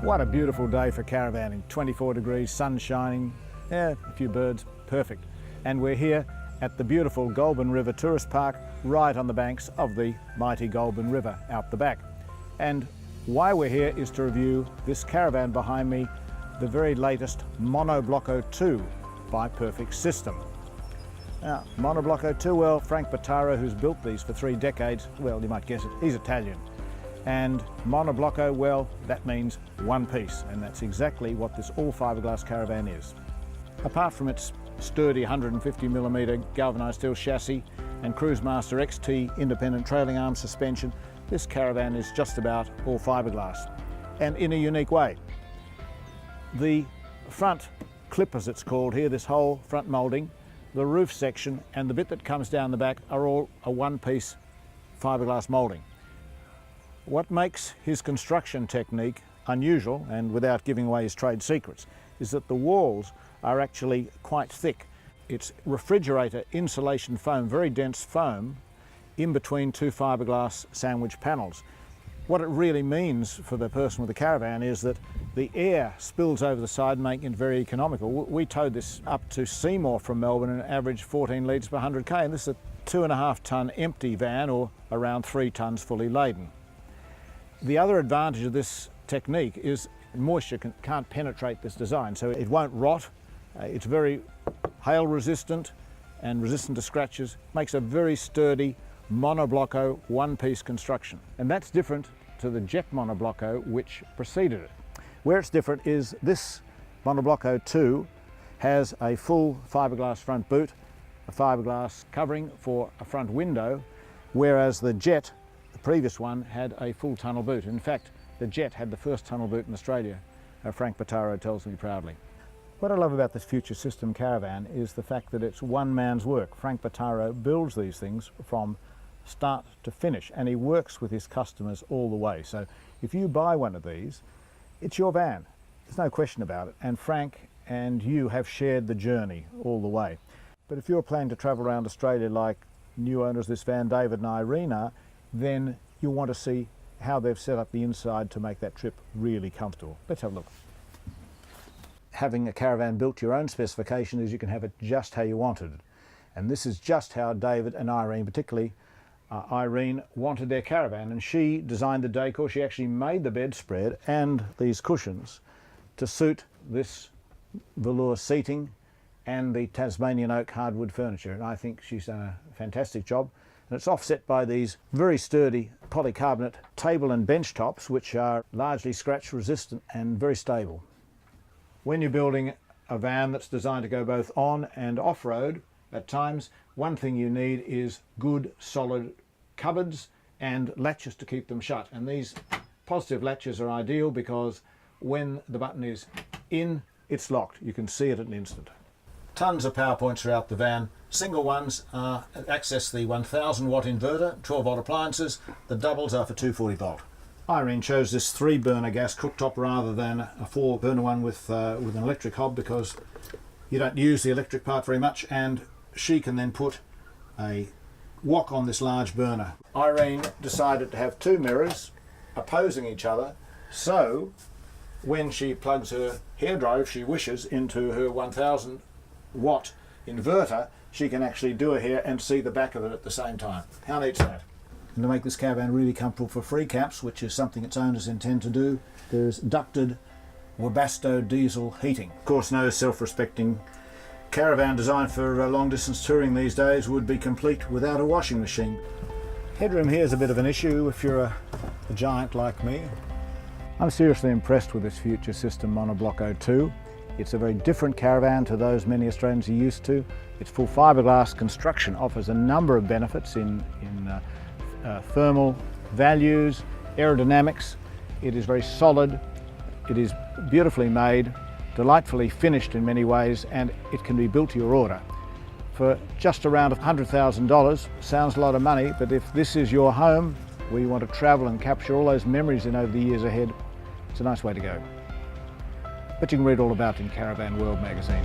What a beautiful day for caravanning. 24 degrees, sun shining, a few birds, perfect. And we're here at the beautiful Goulburn River Tourist Park, right on the banks of the mighty Goulburn River out the back. And why we're here is to review this caravan behind me, the very latest Monoblocco 2 by Perfect System. Now, Monoblocco 2, well, Frank Bottaro, who's built these for 3 decades, well, you might guess it, he's Italian. And Monoblocco, well, that means one piece, and that's exactly what this all-fiberglass caravan is. Apart from its sturdy 150mm galvanised steel chassis and Cruisemaster XT independent trailing arm suspension, this caravan is just about all fiberglass, and in a unique way. The front clip, as it's called here, this whole front moulding, the roof section and the bit that comes down the back are all a one-piece fiberglass moulding. What makes his construction technique unusual, and without giving away his trade secrets, is that the walls are actually quite thick. It's refrigerator insulation foam, very dense foam, in between 2 fiberglass sandwich panels. What it really means for the person with the caravan is that the air spills over the side, making it very economical. We towed this up to Seymour from Melbourne and averaged 14 litres per 100k, and this is a 2.5 tonne empty van, or around 3 tonnes fully laden. The other advantage of this technique is moisture can't penetrate this design, so it won't rot. It's very hail resistant and resistant to scratches, makes a very sturdy Monoblocco one-piece construction. And that's different to the Jet Monoblocco which preceded it. Where it's different is this Monoblocco 2 has a full fiberglass front boot, a fiberglass covering for a front window, whereas the Jet, the previous one, had a full tunnel boot. In fact, the Jet had the first tunnel boot in Australia, Frank Bottaro tells me proudly. What I love about this Future System caravan is the fact that it's one man's work. Frank Bottaro builds these things from start to finish, and he works with his customers all the way. So if you buy one of these, it's your van. There's no question about it. And Frank and you have shared the journey all the way. But if you're planning to travel around Australia like new owners of this van, David and Irene are, then you'll want to see how they've set up the inside to make that trip really comfortable. Let's have a look. Having a caravan built to your own specification is you can have it just how you wanted it. And this is just how David and Irene, particularly Irene, wanted their caravan, and she designed the decor. She actually made the bedspread and these cushions to suit this velour seating and the Tasmanian oak hardwood furniture, and I think she's done a fantastic job. And it's offset by these very sturdy polycarbonate table and bench tops, which are largely scratch resistant and very stable. When you're building a van that's designed to go both on and off-road, at times, one thing you need is good, solid cupboards and latches to keep them shut. And these positive latches are ideal because when the button is in, it's locked. You can see it at an instant. Tons of power points throughout the van. Single ones access the 1000 watt inverter, 12 volt appliances. The doubles are for 240 volt. Irene chose this 3 burner gas cooktop rather than a 4 burner one with an electric hob, because you don't use the electric part very much, and she can then put a wok on this large burner. Irene decided to have 2 mirrors opposing each other, so when she plugs her hairdryer, if she wishes, into her 1000 watt inverter, she can actually do her hair and see the back of it at the same time. How neat's that? And to make this caravan really comfortable for free caps, which is something its owners intend to do, there's ducted Webasto diesel heating. Of course, no self-respecting caravan designed for long distance touring these days would be complete without a washing machine. Headroom here is a bit of an issue if you're a giant like me. I'm seriously impressed with this Future System Monoblocco 2. It's a very different caravan to those many Australians are used to. Its full fiberglass construction offers a number of benefits in thermal values, aerodynamics. It is very solid, it is beautifully made, delightfully finished in many ways, and it can be built to your order. For just around $100,000, sounds a lot of money, but if this is your home where you want to travel and capture all those memories in over the years ahead, it's a nice way to go. But you can read all about it in Caravan World magazine.